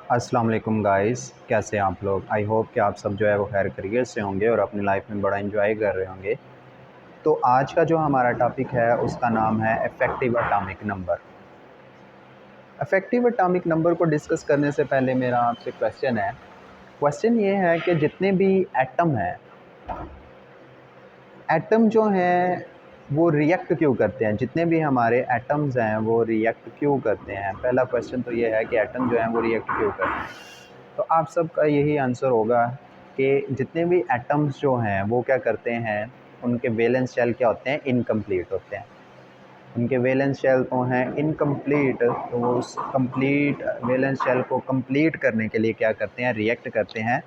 अस्सलाम वालेकुम गाइस, कैसे हैं आप लोग। आई होप कि आप सब जो है वो खैर खैरियत से होंगे और अपनी लाइफ में बड़ा एंजॉय कर रहे होंगे। तो आज का जो हमारा टॉपिक है उसका नाम है effective atomic number. Effective atomic number को डिस्कस करने से पहले मेरा आपसे क्वेश्चन ये है कि जितने भी एटम हैं, एटम जो हैं वो रिएक्ट क्यों करते हैं। जितने भी हमारे एटम्स हैं वो रिएक्ट क्यों करते हैं। पहला क्वेश्चन तो ये है कि एटम जो हैं वो रिएक्ट क्यों करते हैं। तो आप सबका यही आंसर होगा कि जितने भी एटम्स जो हैं वो क्या करते हैं, उनके वैलेंस शेल क्या होते हैं, इनकम्प्लीट होते हैं। उनके वैलेंस शेल तो हैं इनकम्प्लीट, तो वो उस कंप्लीट वैलेंस शेल को कंप्लीट करने के लिए क्या करते हैं, रिएक्ट करते हैं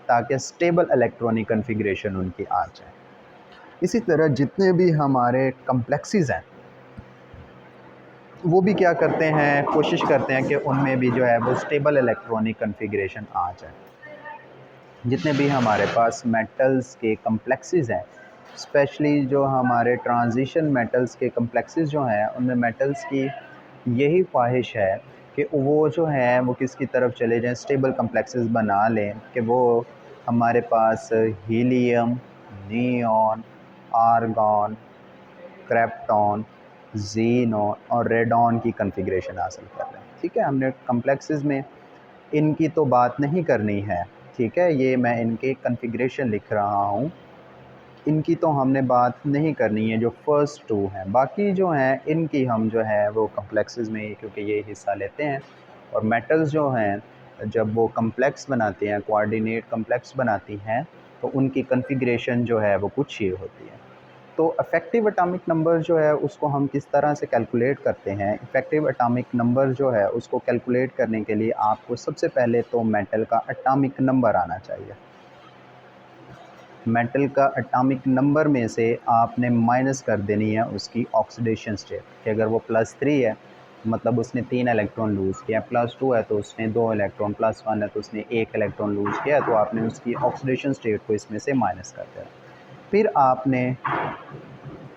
ताकि स्टेबल इलेक्ट्रॉनिक कन्फिग्रेशन उनकी आ जाए। इसी तरह जितने भी हमारे कम्प्लेक्सेस हैं वो भी क्या करते हैं, कोशिश करते हैं कि उनमें भी जो है वो स्टेबल इलेक्ट्रॉनिक कन्फिग्रेशन आ जाए। जितने भी हमारे पास मेटल्स के कम्प्लेक्सेस हैं, स्पेशली जो हमारे ट्रांजिशन मेटल्स के कम्प्लेक्सेस जो हैं, उनमें मेटल्स की यही ख्वाहिश है कि वो जो हैं वो किसकी तरफ चले जाएं, स्टेबल कम्प्लेक्सेस बना लें कि वो हमारे पास हीलियम, नियॉन, आर्गॉन, क्रेप्टॉन, ज़ीनॉन और रेडॉन की कन्फिग्रेशन हासिल कर लें। ठीक है, हमने कम्प्लेक्सेस में इनकी तो बात नहीं करनी है। ठीक है, ये मैं इनके कॉन्फ़िगरेशन लिख रहा हूँ, इनकी तो हमने बात नहीं करनी है, जो फर्स्ट टू हैं। बाकी जो हैं इनकी हम जो है वो कम्प्लेक्सेस में, क्योंकि ये हिस्सा लेते हैं। और मेटल्स जो हैं जब वो कम्प्लेक्स बनाते हैं, कोऑर्डिनेट कम्प्लेक्स बनाती हैं, तो उनकी कॉन्फ़िगरेशन जो है वो कुछ ये होती है। तो इफ़ेक्टिव एटॉमिक नंबर जो है उसको हम किस तरह से कैलकुलेट करते हैं। इफ़ेक्टिव एटॉमिक नंबर जो है उसको कैलकुलेट करने के लिए आपको सबसे पहले तो मेटल का एटॉमिक नंबर आना चाहिए। मेटल का एटॉमिक नंबर में से आपने माइनस कर देनी है उसकी ऑक्सीडेशन स्टेट, कि अगर वो +3 है मतलब उसने 3 इलेक्ट्रॉन लूज़ किया, +2 है तो उसने 2 इलेक्ट्रॉन, +1 है तो उसने 1 इलेक्ट्रॉन लूज़ किया, तो आपने उसकी ऑक्सीडेशन स्टेट को इसमें से माइनस कर देना। फिर आपने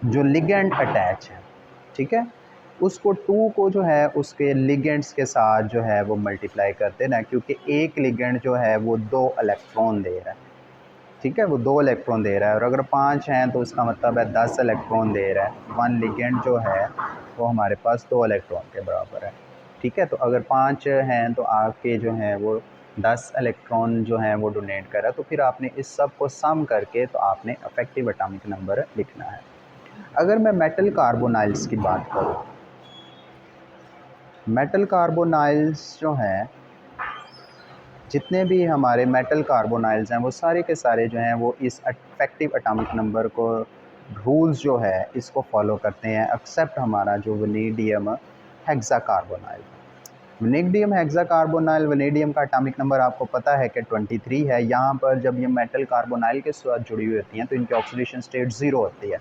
जो लिगेंड अटैच है, ठीक है, उसको 2 को जो है उसके लिगेंड्स के साथ जो है वो मल्टीप्लाई कर देना, क्योंकि एक लिगेंड जो है वो 2 इलेक्ट्रॉन दे रहा है। ठीक है, वो 2 इलेक्ट्रॉन दे रहा है, और अगर 5 हैं तो उसका मतलब है 10 इलेक्ट्रॉन दे रहा है। 1 लिगेंड जो है वो हमारे पास 2 इलेक्ट्रॉन के बराबर है। ठीक है, तो अगर 5 हैं तो आपके जो हैं वो 10 इलेक्ट्रॉन जो हैं वो डोनेट कर रहा है। तो फिर आपने इस सब को सम करके तो आपने इफ़ेक्टिव एटॉमिक नंबर लिखना है। अगर मैं मेटल कार्बोनाइल्स की बात करूँ, मेटल कार्बोनाइल्स जो हैं, जितने भी हमारे मेटल कार्बोनाइल्स हैं वो सारे के सारे जो हैं वो इस इफ़ेक्टिव एटॉमिक नंबर को रूल्स जो है इसको फॉलो करते हैं, एक्सेप्ट हमारा जो वनेडियम हेक्साकार्बोनाइल। वनेडियम हेक्साकार्बोनाइल, वनेडियम का एटॉमिक नंबर आपको पता है कि 23 है। यहाँ पर जब ये मेटल कार्बोनाइल के साथ जुड़ी हुई होती हैं तो इनकी ऑक्सीडेशन स्टेट 0 होती है।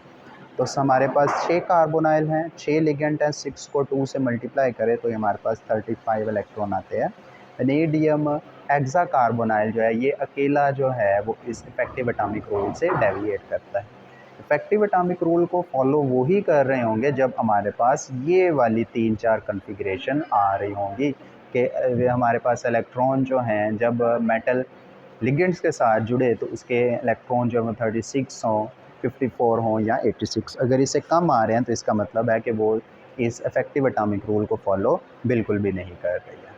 तो हमारे पास 6 कार्बोनाइल हैं, 6 लिगेंड हैं, 6 को 2 से मल्टीप्लाई करें तो ये हमारे पास 35 इलेक्ट्रॉन आते हैं। वनेडियम हेक्साकार्बोनाइल जो है ये अकेला जो है वो इस इफ़ेक्टिव एटॉमिक रूल से डेविएट करता है। इफ़ेक्टिव एटॉमिक रूल को फॉलो वो ही कर रहे होंगे जब हमारे पास ये वाली 3-4 कॉन्फ़िगरेशन आ रही होंगी कि हमारे पास इलेक्ट्रॉन जो हैं जब मेटल लिगेंड्स के साथ जुड़े तो उसके इलेक्ट्रॉन जो है 36 हों, 54 हों या 86। अगर इससे कम आ रहे हैं तो इसका मतलब है कि वो इस इफ़ेक्टिव एटॉमिक रूल को फॉलो बिल्कुल भी नहीं कर रही है।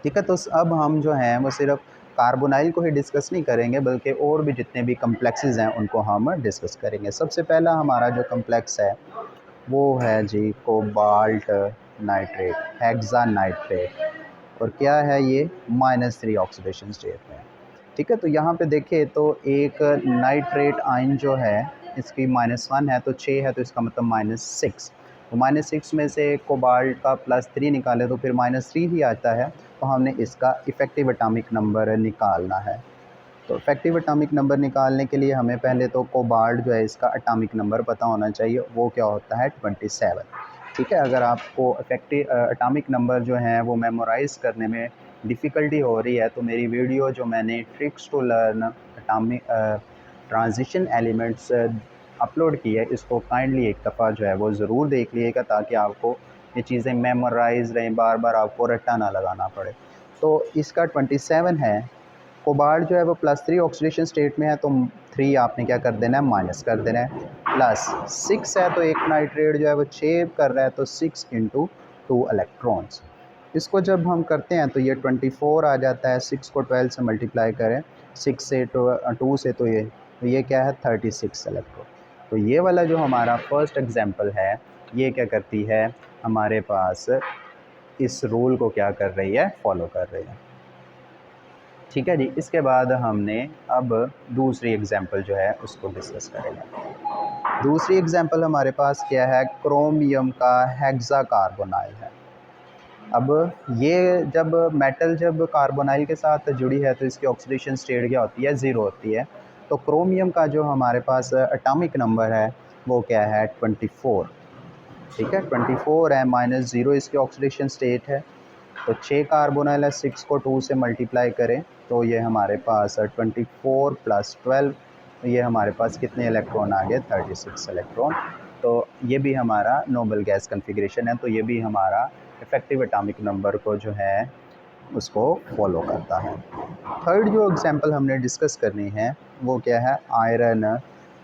ठीक है, तो अब हम जो हैं वो सिर्फ कार्बोनाइल को ही डिस्कस नहीं करेंगे बल्कि और भी जितने भी कम्प्लेक्सेस हैं उनको हम डिस्कस करेंगे। सबसे पहला हमारा जो कम्प्लेक्स है वो है जी कोबाल्ट नाइट्रेट, हेक्सा नाइट्रेट। और क्या है ये, -3 ऑक्सीडेशन स्टेट में। ठीक है, तो यहाँ पे देखिए तो एक नाइट्रेट आयन जो है इसकी -1 है तो 6 है तो इसका मतलब -6। तो -6 में से कोबाल्ट का +3 निकाले तो फिर -3 ही आता है। तो हमने इसका इफ़ेक्टिव एटॉमिक नंबर निकालना है। तो इफ़ेक्टिव एटॉमिक नंबर निकालने के लिए हमें पहले तो कोबाल्ट जो है इसका एटॉमिक नंबर पता होना चाहिए, वो क्या होता है 27। ठीक है, अगर आपको इफ़ेक्टिव एटॉमिक नंबर जो हैं वो मेमोराइज़ करने में डिफ़िकल्टी हो रही है तो मेरी वीडियो जो मैंने tricks to learn atomic transition elements upload की है, इसको काइंडली एक दफ़ा जो है वो ज़रूर देख लीजिएगा ताकि आपको ये चीज़ें मेमोराइज़ रहें, बार बार आपको रट्टा ना लगाना पड़े। तो इसका 27 है। कोबाल्ट जो है वो +3 ऑक्सीडेशन स्टेट में है, तो 3 आपने क्या कर देना है, माइनस कर देना है। +6 है, तो एक नाइट्रेट जो है वो 6 कर रहा है, तो 6 × 2 इलेक्ट्रॉन्स। इसको जब हम करते हैं तो ये 24 आ जाता है। 6 को 12 से मल्टीप्लाई करें, 6 से 2 से, तो ये क्या है, 36 इलेक्ट्रॉन। तो ये वाला जो हमारा फर्स्ट एग्जांपल है, ये क्या करती है, हमारे पास इस रूल को क्या कर रही है, फॉलो कर रही है। ठीक है जी। इसके बाद हमने अब दूसरी एग्जांपल जो है उसको डिस्कस करेंगे। दूसरी एग्जांपल हमारे पास क्या है, क्रोमियम का हेक्साकार्बोनाइल है। अब ये जब मेटल जब कार्बोनाइल के साथ जुड़ी है तो इसकी ऑक्सीडेशन स्टेट क्या होती है, 0 होती है। तो क्रोमियम का जो हमारे पास एटॉमिक नंबर है वो क्या है, 24। ठीक है, 24 है, -0 इसकी ऑक्सीडेशन स्टेट है। तो 6 कार्बोनाइल है, 6 को 2 से मल्टीप्लाई करें तो ये हमारे पास 24 + 12, ये हमारे पास कितने इलेक्ट्रॉन आ गए, 36 इलेक्ट्रॉन। तो ये भी हमारा नोबल गैस कन्फिग्रेशन है, तो ये भी हमारा इफेक्टिव एटॉमिक नंबर को जो है उसको फॉलो करता है। थर्ड जो एग्जांपल हमने डिस्कस करनी है वो क्या है, आयरन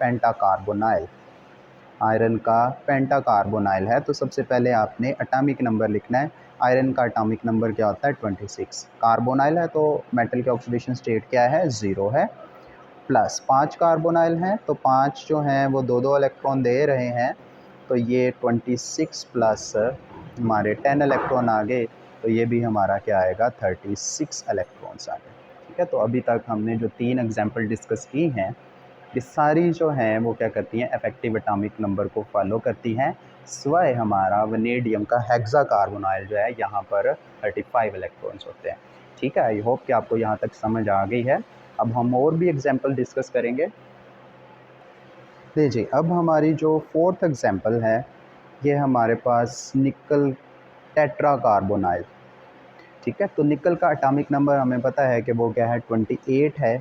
पेंटाकार्बोनाइल। आयरन का पेंटाकार्बोनाइल है। तो सबसे पहले आपने एटॉमिक नंबर लिखना है। आयरन का एटॉमिक नंबर क्या होता है, 26। कार्बोनाइल है तो मेटल की ऑक्सीडेशन स्टेट क्या है, 0 है। प्लस 5 कार्बोनाइल हैं, तो 5 जो हैं वो 2-2 इलेक्ट्रॉन दे रहे हैं, तो ये 26 प्लस हमारे 10 इलेक्ट्रॉन आ गए, तो ये भी हमारा क्या आएगा, 36 इलेक्ट्रॉन्स आ गए। ठीक है, तो अभी तक हमने जो 3 एग्जांपल डिस्कस की हैं, ये सारी जो हैं वो क्या करती हैं, इफेक्टिव एटॉमिक नंबर को फॉलो करती हैं, सिवाय हमारा वनेडियम का हेक्साकार्बोनाइल जो है, यहाँ पर 35 इलेक्ट्रॉन्स होते हैं। ठीक है, आई होप कि आपको यहाँ तक समझ आ गई है। अब हम और भी एग्जांपल डिस्कस करेंगे। लीजिए, अब हमारी जो फोर्थ एग्जांपल है, ये हमारे पास निकल टेट्राकार्बोनाइल। ठीक है, तो निकल का एटॉमिक नंबर हमें पता है कि वो क्या है, 28 है।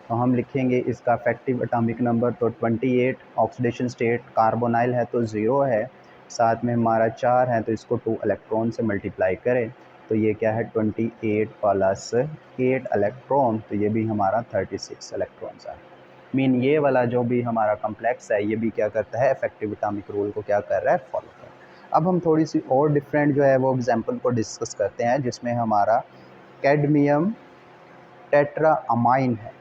तो हम लिखेंगे इसका इफेक्टिव एटॉमिक नंबर, तो 28। ऑक्सीडेशन स्टेट कार्बोनाइल है तो 0 है, साथ में हमारा 4 है, तो इसको 2 इलेक्ट्रॉन से मल्टीप्लाई करें तो ये क्या है, 28 + 8 इलेक्ट्रॉन, तो ये भी हमारा 36 इलेक्ट्रॉन्स है। मीन ये वाला जो भी हमारा कम्प्लेक्स है, ये भी क्या करता है, इफेक्टिव एटॉमिक रूल को क्या कर रहा है, फॉलो कर रहा है। अब हम थोड़ी सी और डिफरेंट जो है वो एग्जांपल को डिस्कस करते हैं, जिसमें हमारा कैडमियम टेट्रा अमाइन है।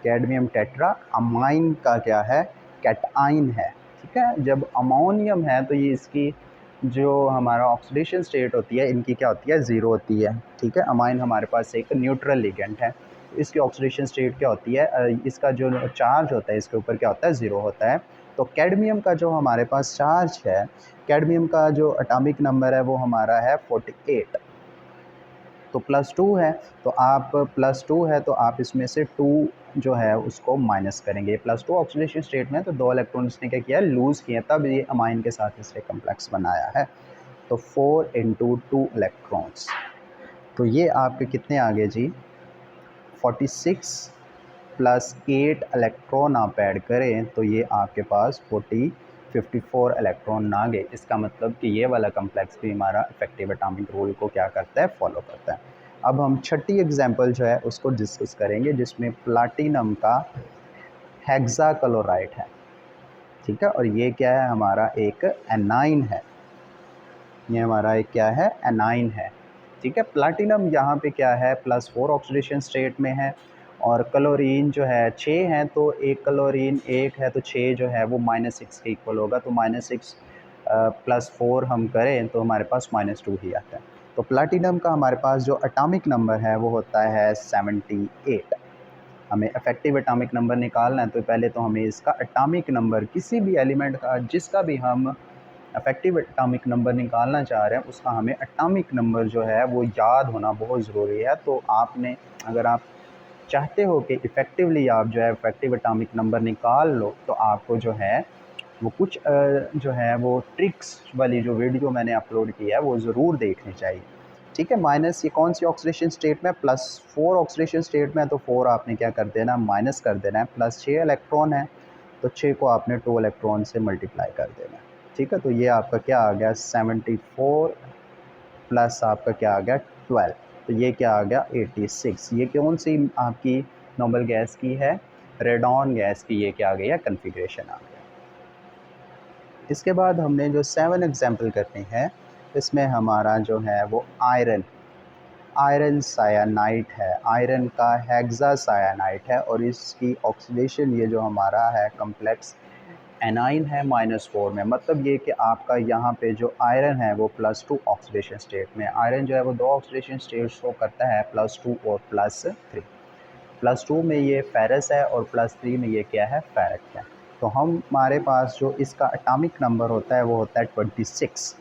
कैडमियम टेट्रा अमाइन का क्या है, कैटाइन है। ठीक है, जब अमोनियम है तो ये इसकी जो हमारा ऑक्सीडेशन स्टेट होती है, इनकी क्या होती है, 0 होती है। ठीक है, अमाइन हमारे पास एक न्यूट्रल लिगेंड है, इसकी ऑक्सीडेशन स्टेट क्या होती है, इसका जो चार्ज होता है इसके ऊपर क्या होता है, 0 होता है। तो कैडमियम का जो हमारे पास चार्ज है, कैडमियम का जो एटॉमिक नंबर है वो हमारा है 48। तो +2 है, तो आप +2 है तो आप इसमें से 2 जो है उसको माइनस करेंगे। +2 ऑक्सीडेशन स्टेट में, तो 2 इलेक्ट्रॉन इसने क्या किया, लूज़ किए, तब ये अमाइन के साथ इसने कम्प्लेक्स बनाया है। तो 4 × 2 इलेक्ट्रॉन्स, तो ये आपके कितने आ गए जी, 46 + 8 इलेक्ट्रॉन आप ऐड करें तो ये आपके पास 54 इलेक्ट्रॉन आ गए। इसका मतलब कि ये वाला कम्प्लेक्स भी हमारा इफेक्टिव एटॉमिक रूल को क्या करता है, फॉलो करता है। अब हम छठी एग्जांपल जो है उसको डिस्कस करेंगे, जिसमें प्लाटिनम का हेक्साक्लोराइड है। ठीक है, और ये क्या है, हमारा एक एनाइन है। ये हमारा एक क्या है, एनाइन है। ठीक है, प्लाटिनम यहाँ पे क्या है, +4 ऑक्सीडेशन स्टेट में है, और क्लोरीन जो है 6 है, तो एक क्लोरीन 1 है, तो 6 जो है वो -6 के इक्वल होगा। तो -6 +4 हम करें तो हमारे पास -2 ही आता है। तो प्लाटिनम का हमारे पास जो एटॉमिक नंबर है वो होता है 78। हमें इफेक्टिव एटॉमिक नंबर निकालना है, तो पहले तो हमें इसका एटॉमिक नंबर किसी भी एलिमेंट का, जिसका भी हम इफेक्टिव एटॉमिक नंबर निकालना चाह रहे हैं, उसका हमें एटॉमिक नंबर जो है वो याद होना बहुत ज़रूरी है। तो आपने, अगर आप चाहते हो कि इफ़ेक्टिवली आप जो है इफेक्टिव एटॉमिक नंबर निकाल लो, तो आपको जो है वो कुछ जो है वो ट्रिक्स वाली जो वीडियो मैंने अपलोड की है वो ज़रूर देखनी चाहिए। ठीक है, माइनस ये कौन सी ऑक्सीडेशन स्टेट में, +4 ऑक्सीडेशन स्टेट में, तो 4 आपने क्या कर देना, माइनस कर देना है। +6 इलेक्ट्रॉन है, तो 6 को आपने 2 इलेक्ट्रॉन से मल्टीप्लाई कर देना है। ठीक है, तो ये आपका क्या आ गया, 74 प्लस आपका क्या आ गया 12, तो ये क्या आ गया 86। ये कौन सी आपकी नोबल गैस की है? रेडॉन गैस की ये क्या आ गई है? कन्फिग्रेशन आ गया। इसके बाद हमने जो 7 एग्जाम्पल करने हैं, इसमें हमारा जो है वो आयरन सायानाइट है, आयरन का हेक्सा सायानाइट है, और इसकी ऑक्सीडेशन ये जो हमारा है कम्प्लेक्स एनाइन है -4 में। मतलब ये कि आपका यहाँ पे जो आयरन है वो +2 ऑक्सीडेशन स्टेट में, आयरन जो है वो 2 ऑक्सीडेशन स्टेट शो करता है, +2 और +3। +2 में ये फेरस है और +3 में ये क्या है? फेरिक है। तो हमारे पास जो इसका एटॉमिक नंबर होता है वो होता है 26।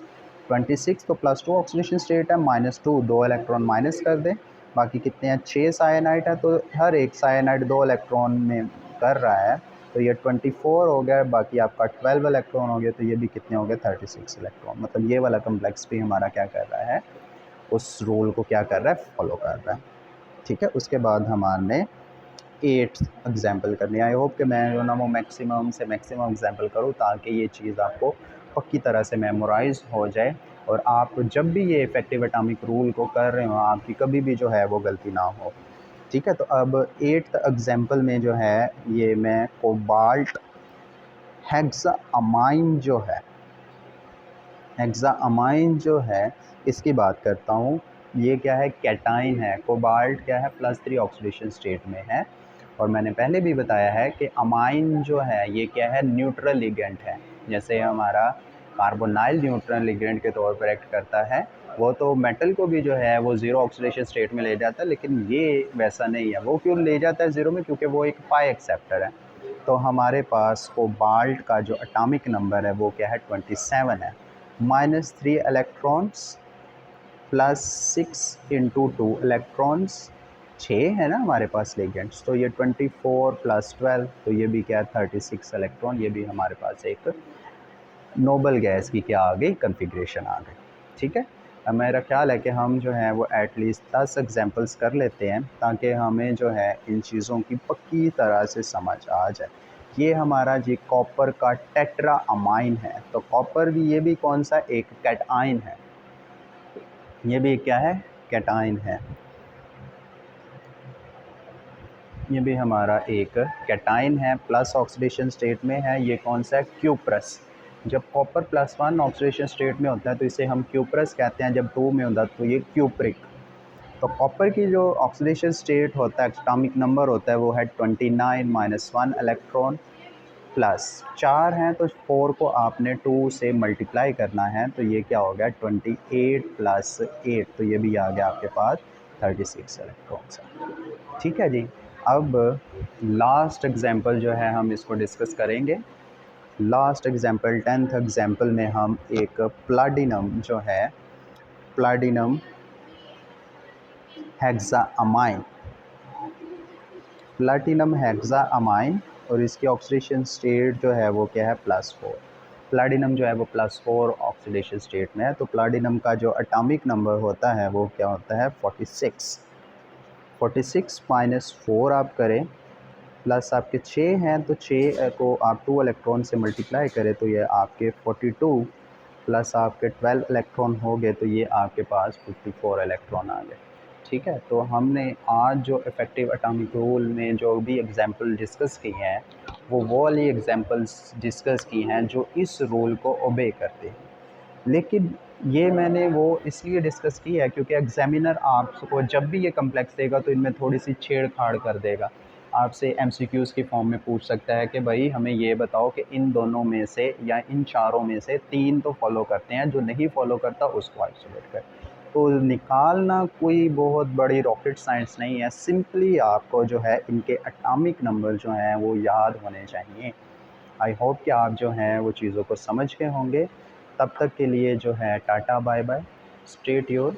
26 तो +2 ऑक्सीडेशन स्टेट है, -2 2 इलेक्ट्रॉन माइनस कर दें, बाकी कितने हैं? 6 साइनाइड है, तो हर एक साइनाइड 2 इलेक्ट्रॉन में कर रहा है, तो ये 24 हो गया, बाकी आपका 12 इलेक्ट्रॉन हो गया, तो ये भी कितने हो गए? 36 इलेक्ट्रॉन। मतलब ये वाला कम्प्लेक्स भी हमारा क्या कर रहा है? उस रूल को क्या कर रहा है? फॉलो कर रहा है। ठीक है, उसके बाद हमारे 8 एग्जाम्पल करनी है। आई होप कि मैं जो ना वो मैक्सिमम से मैक्सिमम एग्जाम्पल करूँ, ताकि ये चीज़ आपको पक्की तरह से मेमोराइज हो जाए, और आप जब भी ये इफेक्टिव एटॉमिक रूल को कर रहे हो, आपकी कभी भी जो है वो गलती ना हो। ठीक है, तो अब 8th एग्जाम्पल में जो है ये मैं कोबाल्ट हेक्सामाइन जो है, हेक्सामाइन जो है इसकी बात करता हूँ। ये क्या है? कैटाइन है। कोबाल्ट क्या है? +3 ऑक्सीडेशन स्टेट में है। और मैंने पहले भी बताया है कि अमाइन जो है ये क्या है? न्यूट्रल लिगेंड है। जैसे हमारा कार्बोनाइल न्यूट्रल लिगेंड के तौर पर एक्ट करता है, वो तो मेटल को भी जो है वो 0 ऑक्सीडेशन स्टेट में ले जाता है, लेकिन ये वैसा नहीं है। वो क्यों ले जाता है 0 में? क्योंकि वो एक पाई एक्सेप्टर है। तो हमारे पास कोबाल्ट का जो एटॉमिक नंबर है वो क्या है? 27 है। -3 इलेक्ट्रॉन्स +6 × 2 इलेक्ट्रॉन्स, 6 है ना हमारे पास लिगेंड्स, तो ये 24 + 12, तो ये भी क्या है? 36 इलेक्ट्रॉन। ये भी हमारे पास एक नोबल गैस की क्या आ गई? कन्फिग्रेशन आ गई। ठीक है, अब मेरा ख्याल है कि हम जो है वो एटलीस्ट 10 एग्जांपल्स कर लेते हैं, ताकि हमें जो है इन चीज़ों की पक्की तरह से समझ आ जाए। ये हमारा जी कॉपर का टेट्रा अमाइन है, तो कॉपर भी, ये भी कौन सा? एक कैटाइन है। ये भी क्या है? कैटाइन है। ये भी हमारा एक कैटाइन है, प्लस ऑक्सीडेशन स्टेट में है। ये कौन सा है? क्यूप्रस। जब कॉपर +1 ऑक्सीडेशन स्टेट में होता है तो इसे हम क्यूप्रस कहते हैं, जब 2 में होता है तो ये क्यूप्रिक। तो कॉपर की जो ऑक्सीडेशन स्टेट होता है, एटॉमिक नंबर होता है, वो है 29 -1 इलेक्ट्रॉन, प्लस 4 हैं तो 4 को आपने 2 से मल्टीप्लाई करना है, तो ये क्या हो गया? 28 + 8, तो ये भी आ गया आपके पास 36 इलेक्ट्रॉन्स। ठीक है जी। अब लास्ट एग्जांपल जो है हम इसको डिस्कस करेंगे। लास्ट एग्जांपल 10th एग्जांपल में हम एक प्लैटिनम जो है, प्लैटिनम हेक्सामाइन, प्लैटिनम हेक्सामाइन, और इसकी ऑक्सीडेशन स्टेट जो है वो क्या है? +4। प्लैटिनम जो है वो +4 ऑक्सीडेशन स्टेट में है। तो प्लैटिनम का जो एटॉमिक नंबर होता है वो क्या होता है? 46। 46 - 4 आप करें, प्लस आपके 6 हैं, तो 6 को आप 2 इलेक्ट्रॉन से मल्टीप्लाई करें, तो ये आपके 42, प्लस आपके 12 इलेक्ट्रॉन हो गए, तो ये आपके पास 54 इलेक्ट्रॉन आ गए। ठीक है, तो हमने आज जो इफ़ेक्टिव एटॉमिक रूल में जो भी एग्जांपल डिस्कस की हैं, वो वाली एग्जांपल्स डिस्कस की हैं जो इस रूल को ओबे करते हैं। लेकिन ये मैंने वो इसलिए डिस्कस की है क्योंकि एग्जामिनर आपको जब भी ये कम्प्लेक्स देगा तो इनमें थोड़ी सी छेड़छाड़ कर देगा। आपसे एमसीक्यूज़ की फॉर्म में पूछ सकता है कि भाई हमें ये बताओ कि इन दोनों में से या इन चारों में से 3 तो फॉलो करते हैं, जो नहीं फॉलो करता उसको आइसोलेट कर। तो निकालना कोई बहुत बड़ी रॉकेट साइंस नहीं है, सिंपली आपको जो है इनके एटॉमिक नंबर जो हैं वो याद होने चाहिए। आई होप कि आप जो हैं वो चीज़ों को समझ गए होंगे। तब तक के लिए जो है tata bye bye, stay tuned.